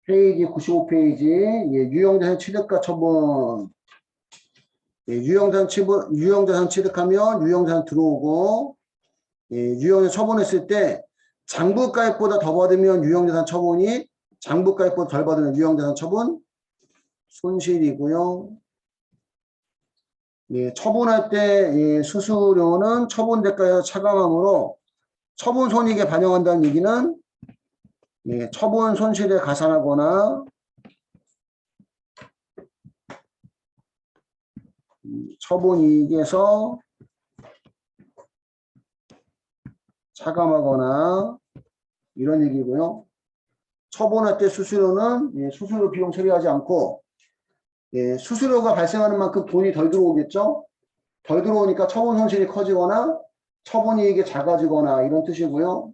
페이지 95페이지. 예, 유형자산 취득과 처분. 예, 유형자산 취득하면 유형자산 들어오고, 예, 유형자산 처분했을 때 장부가액보다 더 받으면 유형자산 처분이, 장부가액보다 덜 받으면 유형자산 처분 손실이고요. 예, 처분할 때 예, 수수료는 처분 대가에서 차감하므로 처분 손익에 반영한다는 얘기는 예, 처분 손실에 가산하거나 처분 이익에서 차감하거나 이런 얘기고요. 처분할 때 수수료는 예, 수수료 비용 처리하지 않고 예, 수수료가 발생하는 만큼 돈이 덜 들어오겠죠. 덜 들어오니까 처분 손실이 커지거나 처분 이익이 작아지거나 이런 뜻이고요.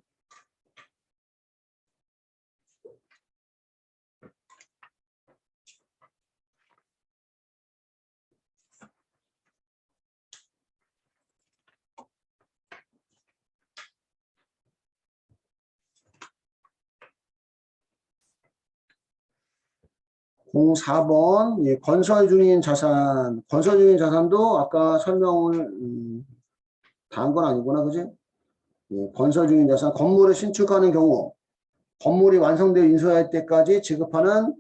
공 4번 예, 건설 중인 자산. 건설 중인 자산도 아까 설명을 다 한 건 아니구나, 그지? 예, 건설 중인 자산. 건물을 신축하는 경우 건물이 완성되어 인수할 때까지 지급하는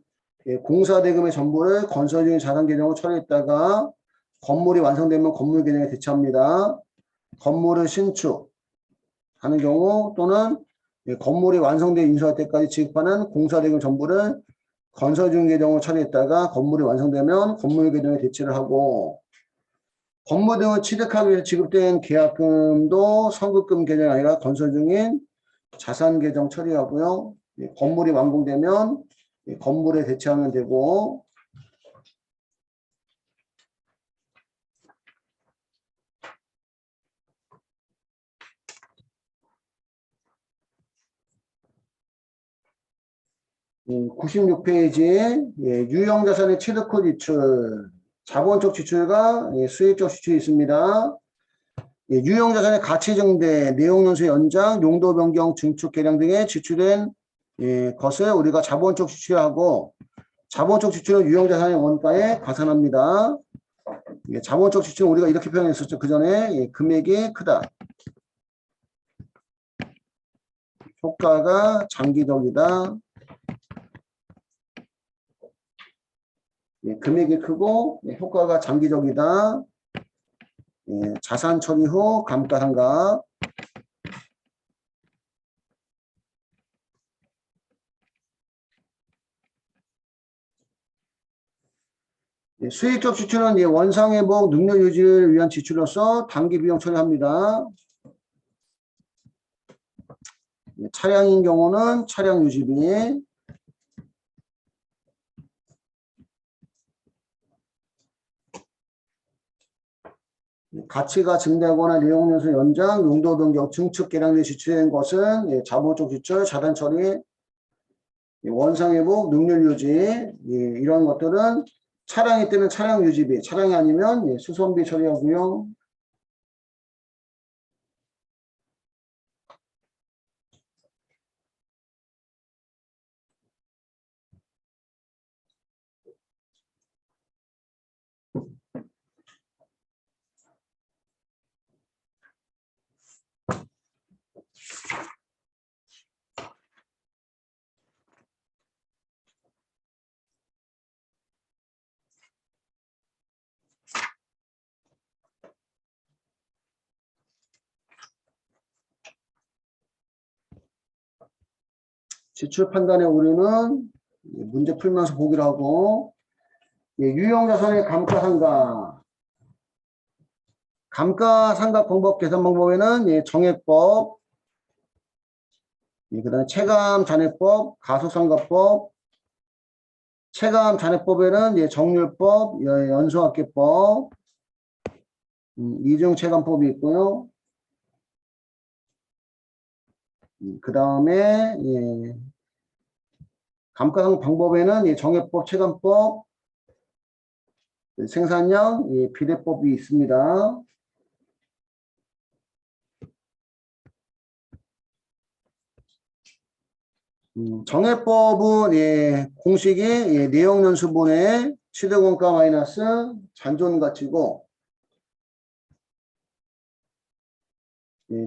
예, 공사대금의 전부를 건설 중인 자산 계정으로 처리했다가 건물이 완성되면 건물 계정에 대체합니다. 건물을 신축하는 경우 또는 예, 건물이 완성되어 인수할 때까지 지급하는 공사대금 전부를 건설 중 계정을 처리했다가 건물이 완성되면 건물 계정에 대체를 하고 건물 등을 취득하기 위해서 지급된 계약금도 선급금 계정이 아니라 건설 중인 자산 계정 처리하고요. 건물이 완공되면 건물에 대체하면 되고 예, 96페이지 유형자산의 취득 후 지출 자본적 지출과 수익적 지출이 있습니다. 유형자산의 가치 증대, 내용연수 연장, 용도 변경, 증축 개량 등에 지출된 것을 우리가 자본적 지출하고 자본적 지출은 유형자산의 원가에 가산합니다. 자본적 지출은 우리가 이렇게 표현했었죠. 그 전에 금액이 크다. 효과가 장기적이다. 금액이 크고 효과가 장기적이다. 자산 처리 후 감가상각. 수익적 지출은 원상회복 능력 유지를 위한 지출로서 단기 비용 처리합니다. 차량인 경우는 차량 유지비. 가치가 증대하거나 내용연수 연장, 용도 변경, 증축 개량 등 지출된 것은 자본적 지출, 자산 처리, 원상회복, 능률 유지 이런 것들은 차량일 때는 차량 유지비, 차량이 아니면 수선비 처리하고요. 지출 판단의 오류는 문제 풀면서 보기로 하고 유형자산의 감가상각. 감가상각 방법 계산 방법에는 정액법, 그 다음에 체감 잔액법, 가소상각법, 체감 잔액법에는 정률법, 연소학계법, 이중 체감법이 있고요. 그 다음에 감가상각 방법에는 정액법, 체감법, 생산량, 비례법이 있습니다. 정해법은 공식이 내용연수분의 취득원가 마이너스 잔존가치고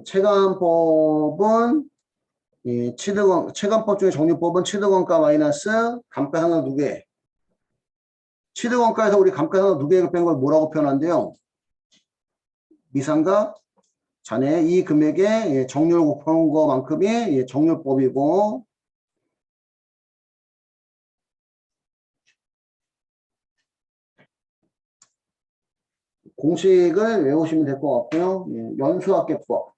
체감법은 체감법 중에 정리법은 취득원가 마이너스 감가상각 누계. 취득원가에서 우리 감가상각 누계액을 뺀 걸 뭐라고 표현한대요? 미상각 잔해 이 금액의 정률 곱한 거만큼이 정률법이고 공식을 외우시면 될 것 같고요. 연수합계법.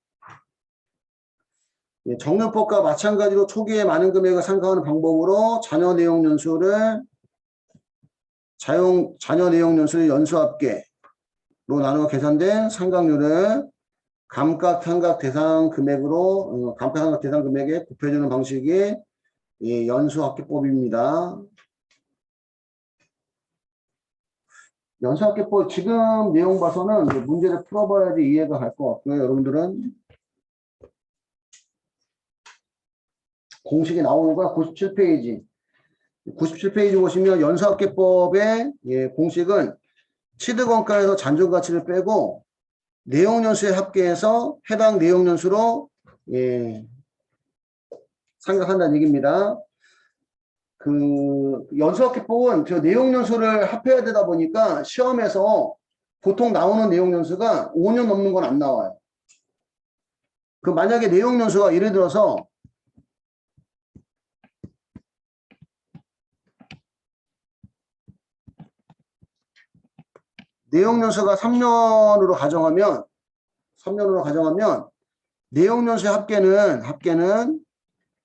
정률법과 마찬가지로 초기에 많은 금액을 상각하는 방법으로 자녀 내용 연수를 연수합계로 나누어 계산된 상각률을 감가상각 대상 금액으로 감가상각 대상 금액에 곱해주는 방식이 연수합계법입니다. 연수합계법 지금 내용 봐서는 문제를 풀어봐야지 이해가 갈 것 같고요. 여러분들은 공식이 나오는 거야. 97페이지. 97페이지 보시면 연수합계법의 공식은 취득원가에서 잔존가치를 빼고 내용연수의 합계에서 해당 내용연수로 상각한다는 얘기입니다. 그 연수합계법은 저 내용연수를 합해야 되다 보니까 시험에서 보통 나오는 내용연수가 5년 넘는 건 안 나와요. 그 만약에 내용연수가 예를 들어서 내용연수가 3년으로 가정하면 내용연수의 합계는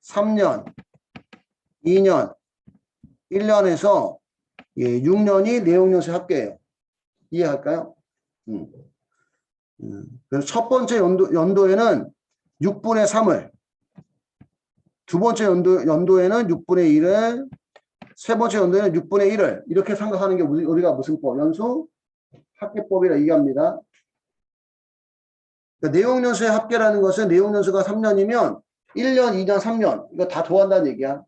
3년, 2년, 1년에서 6년이 내용연수의 합계예요. 이해할까요? 그래서 첫 번째 연도에는 6분의 3을, 두 번째 연도에는 6분의 1을, 세 번째 연도에는 6분의 1을 이렇게 생각하는 게 우리가 무슨 법? 연수 합계법이라 얘기합니다. 그러니까 내용연수의 합계라는 것은 내용연수가 3년이면 1년, 2년, 3년 이거 다 더한다는 얘기야.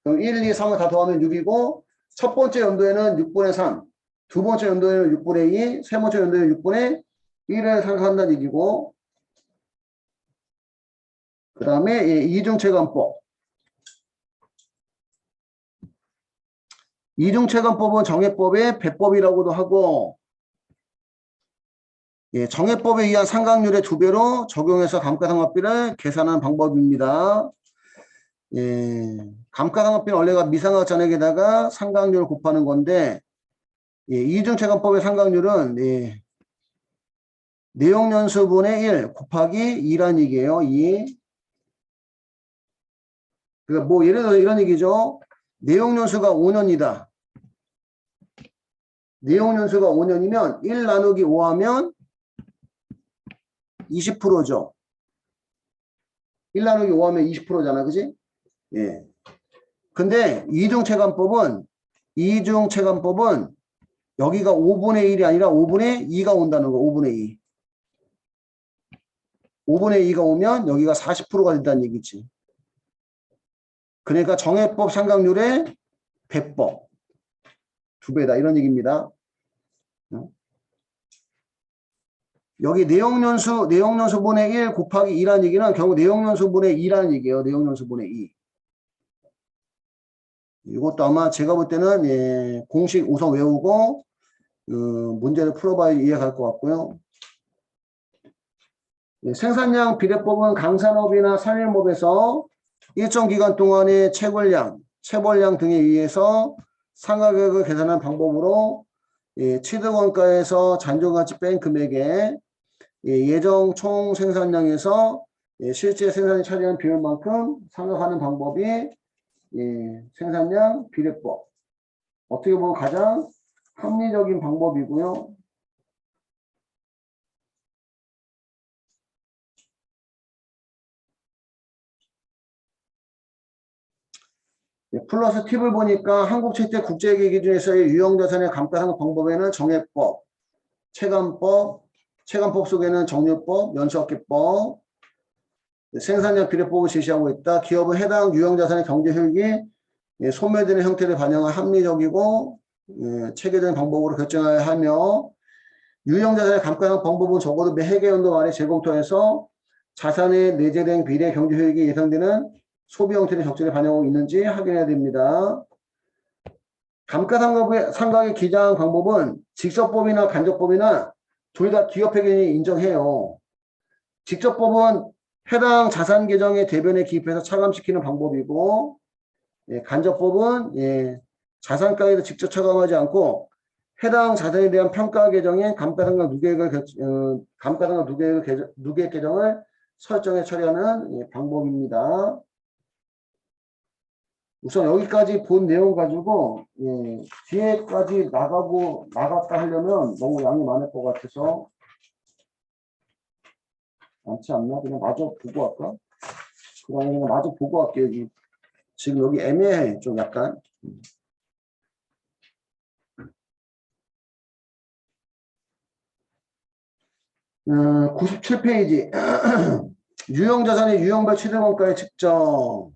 그럼 1, 2, 3을 다 더하면 6이고 첫 번째 연도에는 6분의 3, 두 번째 연도에는 6분의 2, 세 번째 연도에는 6분의 1을 생각한다는 얘기고 그 다음에 이중체감법. 이중체감법은 정해법의 배법이라고도 하고 정해법에 의한 상각률의 2배로 적용해서 감가상각비를 계산하는 방법입니다. 감가상각비는 원래가 미상각 잔액에다가 상각률을 곱하는 건데 이중체감법의 상각률은 내용연수분의 1 곱하기 2란 얘기예요. 2. 그러니까 뭐 예를 들어서 이런 얘기죠. 내용연수가 5년이다. 내용연수가 5년이면 1 나누기 5 하면 20%죠. 1 나누기 5 하면 20%잖아. 그지? 근데 이중체감법은 여기가 5분의 1이 아니라 5분의 2가 온다는 거. 5분의 2. 5분의 2가 오면 여기가 40%가 된다는 얘기지. 그러니까 정해법 상각률의 배법 2배다 이런 얘기입니다. 여기 내용연수분의 1 곱하기 2라는 얘기는 결국 내용연수분의 2라는 얘기예요. 내용연수분의 2. 이것도 아마 제가 볼 때는 공식 우선 외우고 문제를 풀어봐야 이해갈 것 같고요. 생산량 비례법은 강산업이나 산림업에서 일정 기간 동안의 체벌량 등에 의해서 상가격을 계산하는 방법으로 취득원가에서 잔존가치 뺀 금액에 예정 총 생산량에서 실제 생산이 차지하는 비율만큼 상각하는 방법이 생산량 비례법. 어떻게 보면 가장 합리적인 방법이고요. 플러스 팁을 보니까 한국 채택 국제회계 기준에서의 유형자산의 감가상각 방법에는 정해법, 체감법 속에는 정률법, 연수합계법, 생산량 비례법을 제시하고 있다. 기업은 해당 유형자산의 경제효익이 소멸되는 형태를 반영한 합리적이고 체계적인 방법으로 결정해야 하며 유형자산의 감가상 방법은 적어도 매 회계연도 말에 재검토해서 자산의 내재된 비례 경제효익이 예상되는 소비 형태의 적절히 반영하고 있는지 확인해야 됩니다. 감가상각의 기장 방법은 직접법이나 간접법이나 둘 다 기업회계인이 인정해요. 직접법은 해당 자산 계정의 대변에 기입해서 차감시키는 방법이고 간접법은 자산가에도 직접 차감하지 않고 해당 자산에 대한 평가 계정에 감가상각 누계액 계정을 설정해 처리하는 방법입니다. 우선 여기까지 본 내용 가지고 뒤에까지 나갔다 하려면 너무 양이 많을 것 같아서 많지 않나? 그냥 마저 보고 할까? 그냥 마저 보고 할게요. 지금 여기 애매해. 좀 약간. 97페이지. 유형자산의 유형별 취득원가의 측정.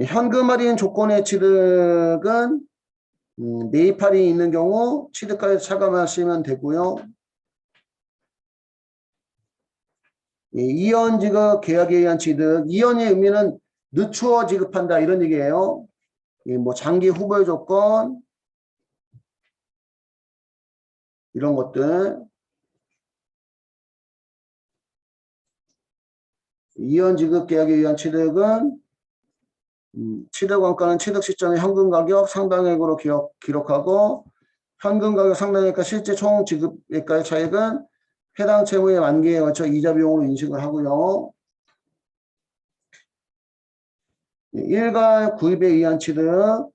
현금 할인 조건의 취득은 매입 할인이 있는 경우 취득가에서 차감하시면 되고요. 이연 지급 계약에 의한 취득. 이연의 의미는 늦추어 지급한다 이런 얘기예요. 뭐 장기 후불 조건 이런 것들. 이연 지급 계약에 의한 취득은 취득원가는 취득 시점의 현금 가격 상당액으로 기록하고 현금 가격 상당액과 실제 총 지급액과의 차액은 해당 채무의 만기에 걸쳐 이자 비용으로 인식을 하고요. 일괄 구입에 의한 취득.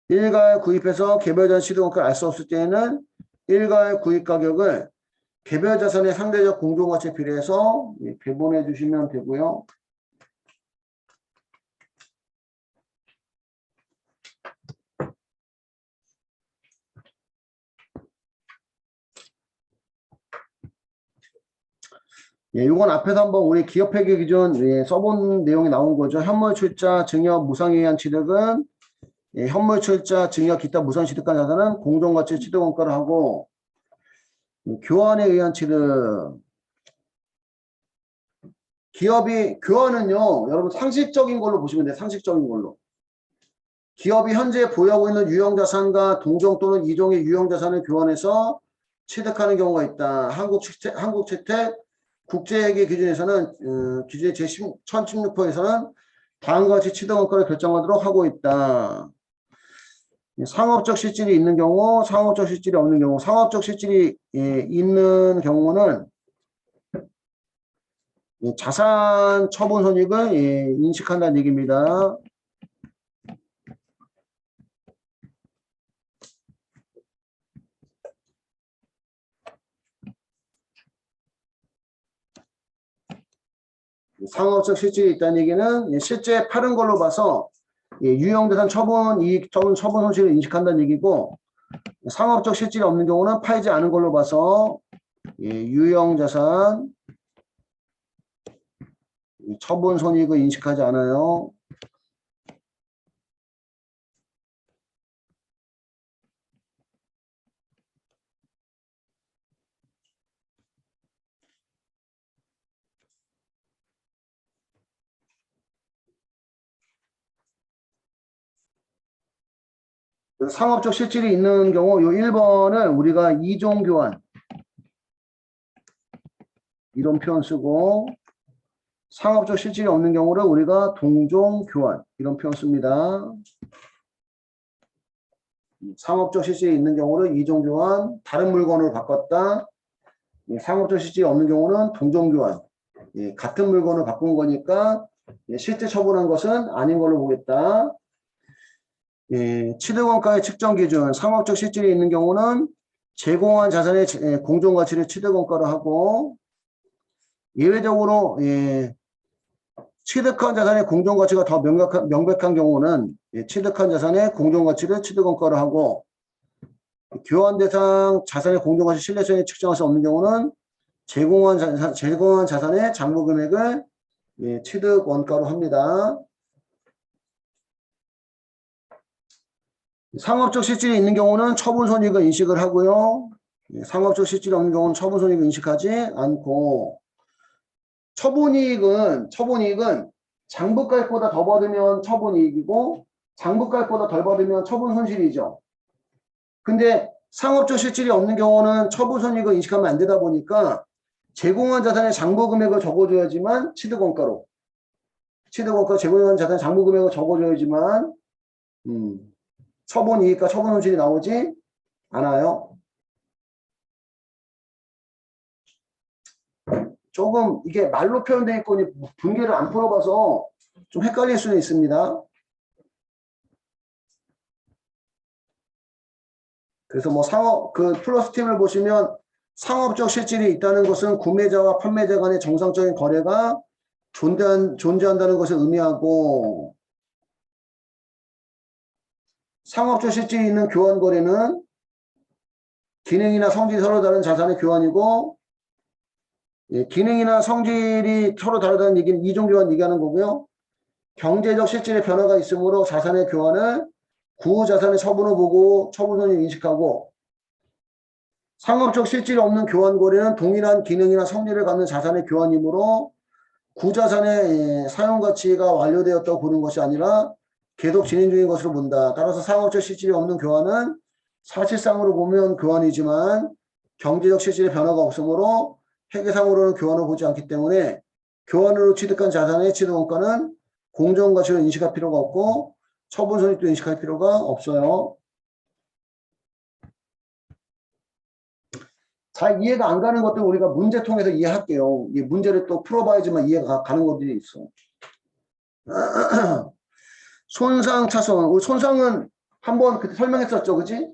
일괄 구입해서 개별자산 취득원가를 알 수 없을 때에는 일괄 구입 가격을 개별 자산의 상대적 공정가치에 비례해서 배분해 주시면 되고요. 이건 앞에서 한번 우리 기업회계 기준 써본 내용이 나온 거죠. 현물 출자, 증여, 무상에 의한 취득은 현물 출자, 증여, 기타 무상 취득한 자산은 공정가치 취득원가를 하고 교환에 의한 취득. 교환은요, 여러분 상식적인 걸로 보시면 돼요. 상식적인 걸로. 기업이 현재 보유하고 있는 유형자산과 동종 또는 이종의 유형자산을 교환해서 취득하는 경우가 있다. 한국채택 국제회계 기준에서는 기준의 제1016호에서는 다음과 같이 취득원가를 결정하도록 하고 있다. 상업적 실질이 있는 경우, 상업적 실질이 없는 경우. 상업적 실질이 있는 경우는 자산 처분 손익을 인식한다는 얘기입니다. 상업적 실질이 있다는 얘기는 실제 팔은 걸로 봐서 유형자산 처분 이익 처분 손실을 인식한다는 얘기고, 상업적 실질이 없는 경우는 팔지 않은 걸로 봐서 유형자산 처분 손익을 인식하지 않아요. 상업적 실질이 있는 경우 요 1번을 우리가 이종교환 이런 표현 쓰고, 상업적 실질이 없는 경우를 우리가 동종교환 이런 표현 씁니다. 상업적 실질이 있는 경우를 이종교환, 다른 물건으로 바꿨다. 상업적 실질이 없는 경우는 동종교환. 같은 물건을 바꾼 거니까 실제 처분한 것은 아닌 걸로 보겠다. 취득원가의 측정 기준, 상업적 실질이 있는 경우는 제공한 자산의 공정가치를 취득원가로 하고, 예외적으로 취득한 자산의 공정가치가 더 명백한 경우는 취득한 자산의 공정가치를 취득원가로 하고, 교환 대상 자산의 공정가치 신뢰성이 측정할 수 없는 경우는 제공한 자산의 장부 금액을 예, 취득 원가로 합니다. 상업적 실질이 있는 경우는 처분손익을 인식을 하고요. 예, 상업적 실질이 없는 경우는 처분손익을 인식하지 않고, 처분이익은 장부가액보다 더 받으면 처분이익이고 장부가액보다 덜 받으면 처분손실이죠. 근데 상업적 실질이 없는 경우는 처분손익을 인식하면 안 되다 보니까 제공한 자산의 장부금액을 적어줘야지만 취득원가로 제공한 자산의 장부금액을 적어줘야지만 처분이익과 처분손실이 나오지 않아요. 조금 이게 말로 표현되어 있고 분계를 안 풀어봐서 좀 헷갈릴 수는 있습니다. 그래서 뭐 플러스 팀을 보시면 상업적 실질이 있다는 것은 구매자와 판매자 간의 정상적인 거래가 존재한다는 것을 의미하고, 상업적 실질이 있는 교환 거래는 기능이나 성질이 서로 다른 자산의 교환이고, 예, 기능이나 성질이 서로 다르다는 얘기는 이종교환 얘기하는 거고요. 경제적 실질의 변화가 있으므로 자산의 교환을 구자산의 처분을 보고 처분선을 인식하고, 상업적 실질이 없는 교환 거래는 동일한 기능이나 성질을 갖는 자산의 교환이므로 구자산의 사용가치가 완료되었다고 보는 것이 아니라 계속 진행 중인 것으로 본다. 따라서 상업적 실질이 없는 교환은 사실상으로 보면 교환이지만 경제적 실질의 변화가 없으므로 회계상으로는 교환을 보지 않기 때문에 교환으로 취득한 자산의 취득원가는 공정가치로 인식할 필요가 없고 처분손익도 인식할 필요가 없어요. 잘 이해가 안 가는 것들 우리가 문제 통해서 이해할게요. 이 문제를 또 풀어봐야지만 이해가 가는 것들이 있어. 손상 차손. 우리 손상은 한번 그때 설명했었죠, 그지?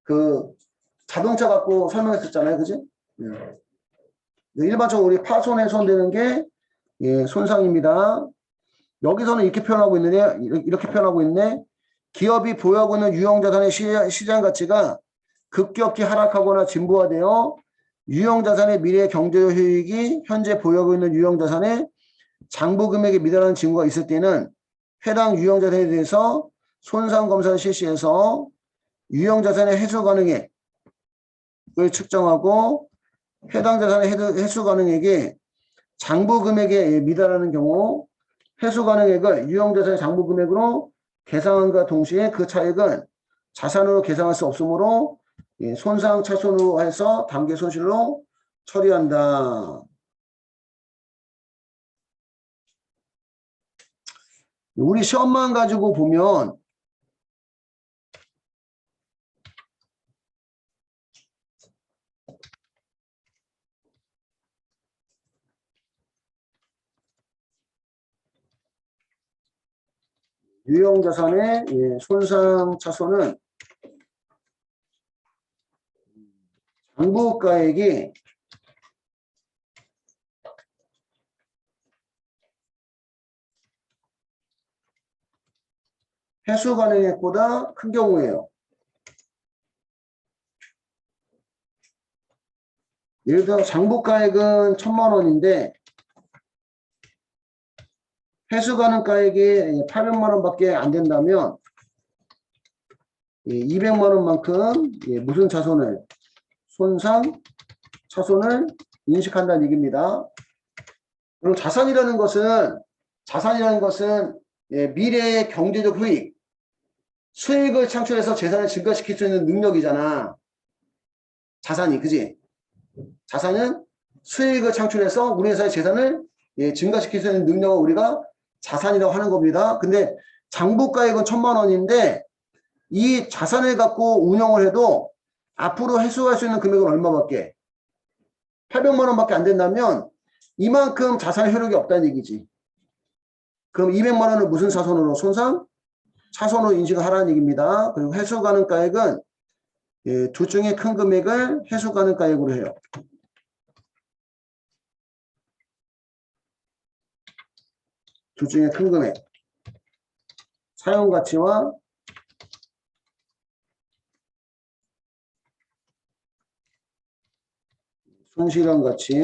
그 자동차 갖고 설명했었잖아요, 그지? 일반적으로 우리 파손해손되는 게 예, 손상입니다. 여기서는 이렇게 표현하고 있느냐? 이렇게 표현하고 있네. 기업이 보유하고 있는 유형자산의 시장 가치가 급격히 하락하거나 진부화되어 유형자산의 미래 경제적 효익이 현재 보유하고 있는 유형자산의 장부금액에 미달하는 징후가 있을 때는 해당 유형자산에 대해서 손상검사를 실시해서 유형자산의 해수가능액을 측정하고 해당 자산의 해수가능액이 장부금액에 미달하는 경우 해수가능액을 유형자산의 장부금액으로 계산함과 동시에 그 차액은 자산으로 계산할 수 없으므로 손상 차손으로 해서 단계 손실로 처리한다. 우리 시험만 가지고 보면 유형자산의 손상 차손은 장부가액이 해수가능액보다 큰 경우예요. 예를 들어 장부가액은 1,000만 원인데 해수가능가액이 800만 원밖에 안 된다면 200만 원만큼 무슨 차손을 손상 차손을 인식한다는 얘기입니다. 그럼 자산이라는 것은 미래의 경제적 효익, 수익을 창출해서 재산을 증가시킬 수 있는 능력이잖아. 자산이, 그지? 자산은 수익을 창출해서 우리 회사의 재산을 증가시킬 수 있는 능력을 우리가 자산이라고 하는 겁니다. 근데 장부가액은 1,000만 원인데 이 자산을 갖고 운영을 해도 앞으로 회수할 수 있는 금액은 얼마밖에? 800만 원밖에 안 된다면 이만큼 자산 효력이 없다는 얘기지. 그럼 200만 원을 무슨 차손으로? 손상? 차손으로 인식을 하라는 얘기입니다. 그리고 회수가능가액은 둘 중에 큰 금액을 회수가능가액으로 해요. 둘 중에 큰 금액. 사용가치와 손실현 가치.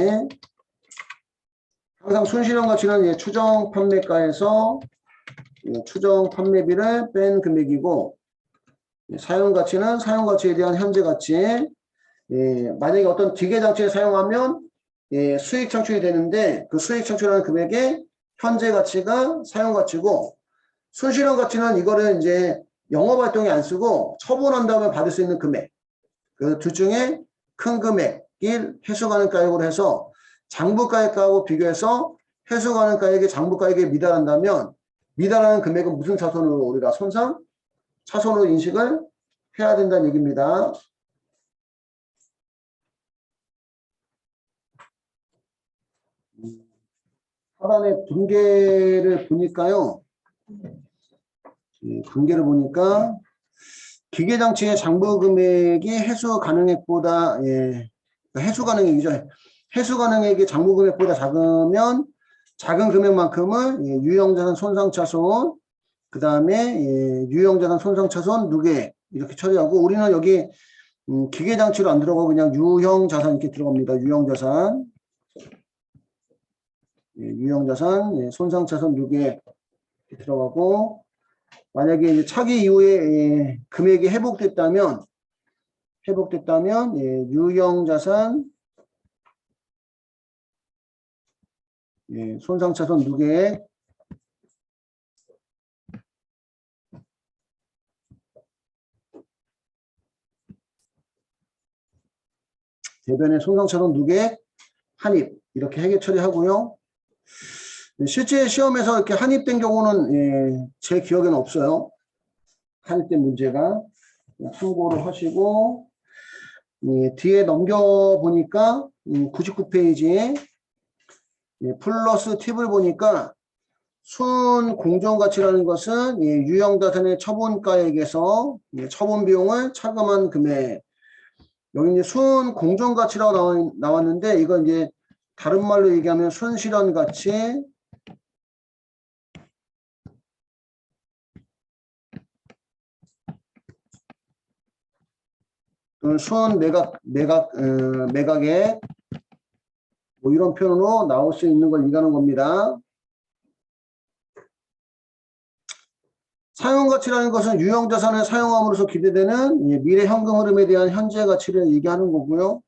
항상 손실현 가치는 이제 추정 판매가에서 추정 판매비를 뺀 금액이고, 사용 가치는 사용 가치에 대한 현재 가치. 만약에 어떤 기계 장치를 사용하면 수익 창출이 되는데 그 수익 창출하는 금액의 현재 가치가 사용 가치고, 손실현 가치는 이거를 이제 영업 활동에 안 쓰고 처분한 다음에 받을 수 있는 금액. 그 둘 중에 큰 금액이 회수가능가액으로 해서 장부가액하고 비교해서 회수가능가액이 장부가액에 미달한다면 미달하는 금액은 무슨 차손으로 우리가 손상 차손으로 인식을 해야 된다는 얘기입니다. 하단의 분계를 보니까요. 분계를 보니까 기계장치의 장부 금액이 해수 가능액보다 해수 가능액이죠. 해수 가능액이 장부 금액보다 작으면 작은 금액만큼을 유형자산 손상차손, 그 다음에 유형자산 손상차손 누계 이렇게 처리하고, 우리는 여기 기계장치로 안 들어가고 그냥 유형자산 이렇게 들어갑니다. 유형자산, 유형자산 손상차손 누계 이렇게 들어가고, 만약에 이제 차기 이후에 금액이 회복됐다면 유형자산 손상차손 누계액 대변의 손상차손 누계액 한입 이렇게 해계 처리하고요. 실제 시험에서 이렇게 한입된 경우는 제 기억에는 없어요. 한입된 문제가. 참고로 하시고, 뒤에 넘겨보니까 99페이지에 플러스 팁을 보니까 순 공정가치라는 것은 유형자산의 처분가액에서 처분 비용을 차감한 금액. 여기 이제 순 공정가치라고 나왔는데 이건 이제 다른 말로 얘기하면 순실현 가치, 순 매각액 뭐 이런 표현으로 나올 수 있는 걸 얘기하는 겁니다. 사용가치라는 것은 유형자산을 사용함으로써 기대되는 미래 현금 흐름에 대한 현재 가치를 얘기하는 거고요.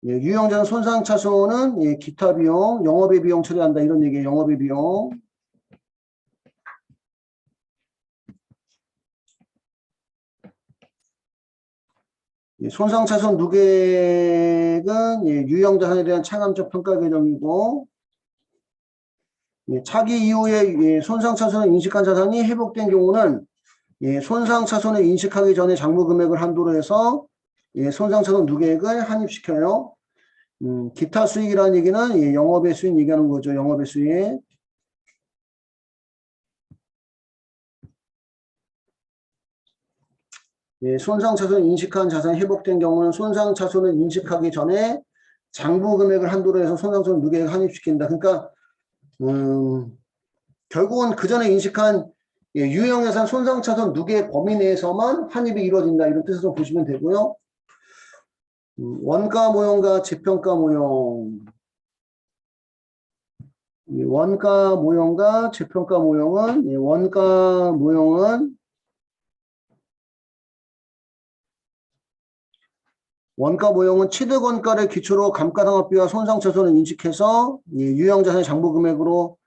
유형자산 손상차손은 기타 비용, 영업의 비용 처리한다 이런 얘기예요. 영업의 비용. 손상차손 누계액은 유형자산에 대한 차감적 평가 계정이고, 차기 이후에 손상차손을 인식한 자산이 회복된 경우는 손상차손을 인식하기 전에 장부금액을 한도로 해서 손상차손 누계액을 한입시켜요. 기타 수익이라는 얘기는 영업의 수익 얘기하는 거죠. 영업의 수익. 손상차손 인식한 자산이 회복된 경우는 손상차손을 인식하기 전에 장부금액을 한도로 해서 손상차손 누계액을 한입시킨다. 그러니까 결국은 그 전에 인식한 유형자산 손상차손 누계액 범위 내에서만 한입이 이루어진다. 이런 뜻으로 보시면 되고요. 원가 모형과 재평가 모형. 원가 모형과 재평가 모형은 원가 모형은 취득원가를 기초로 감가상각비와 손상차손을 인식해서 유형자산의 장부금액으로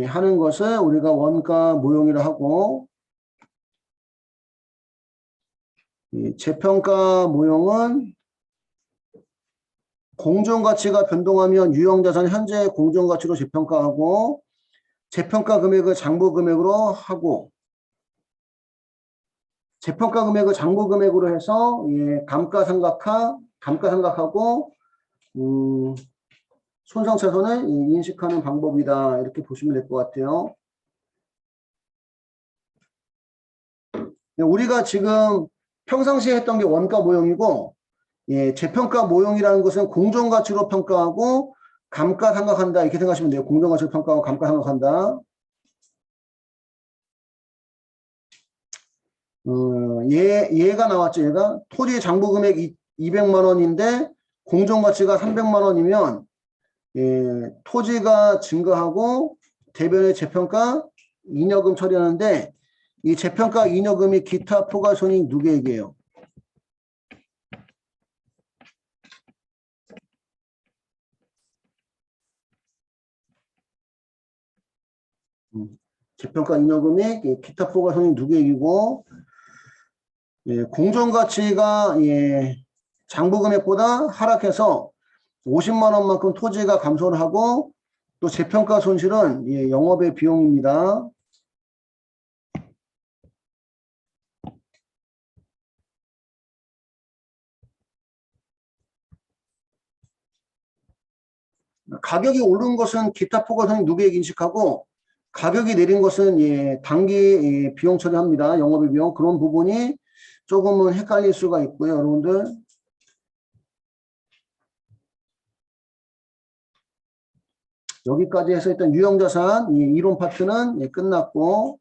하는 것을 우리가 원가 모형이라 하고, 재평가 모형은 공정가치가 변동하면 유형자산 현재 공정가치로 재평가하고, 재평가 금액을 장부금액으로 하고, 재평가 금액을 장부금액으로 해서 감가상각하고 손상차손을 인식하는 방법이다. 이렇게 보시면 될 것 같아요. 우리가 지금 평상시에 했던 게 원가 모형이고, 재평가 모형이라는 것은 공정가치로 평가하고 감가상각한다. 이렇게 생각하시면 돼요. 공정가치로 평가하고 감가상각한다. 얘가 나왔죠. 얘가 토지 장부금액 200만 원인데 공정가치가 300만 원이면 예, 토지가 증가하고 대변의 재평가 잉여금 처리하는데 이 재평가 잉여금이 기타 포괄 손익 누구에게요? 재평가 잉여금이 기타 포괄 손익 누구에게고 예, 공정가치가 예, 장부금액보다 하락해서 50만 원만큼 토지가 감소를 하고 또 재평가 손실은 예, 영업의 비용입니다. 가격이 오른 것은 기타 포괄 손익 누구에게 인식하고 가격이 내린 것은 예, 단기 예, 비용 처리합니다. 영업의 비용 그런 부분이 조금은 헷갈릴 수가 있고요. 여러분들 여기까지 해서 일단 유형자산 이론 파트는 예, 끝났고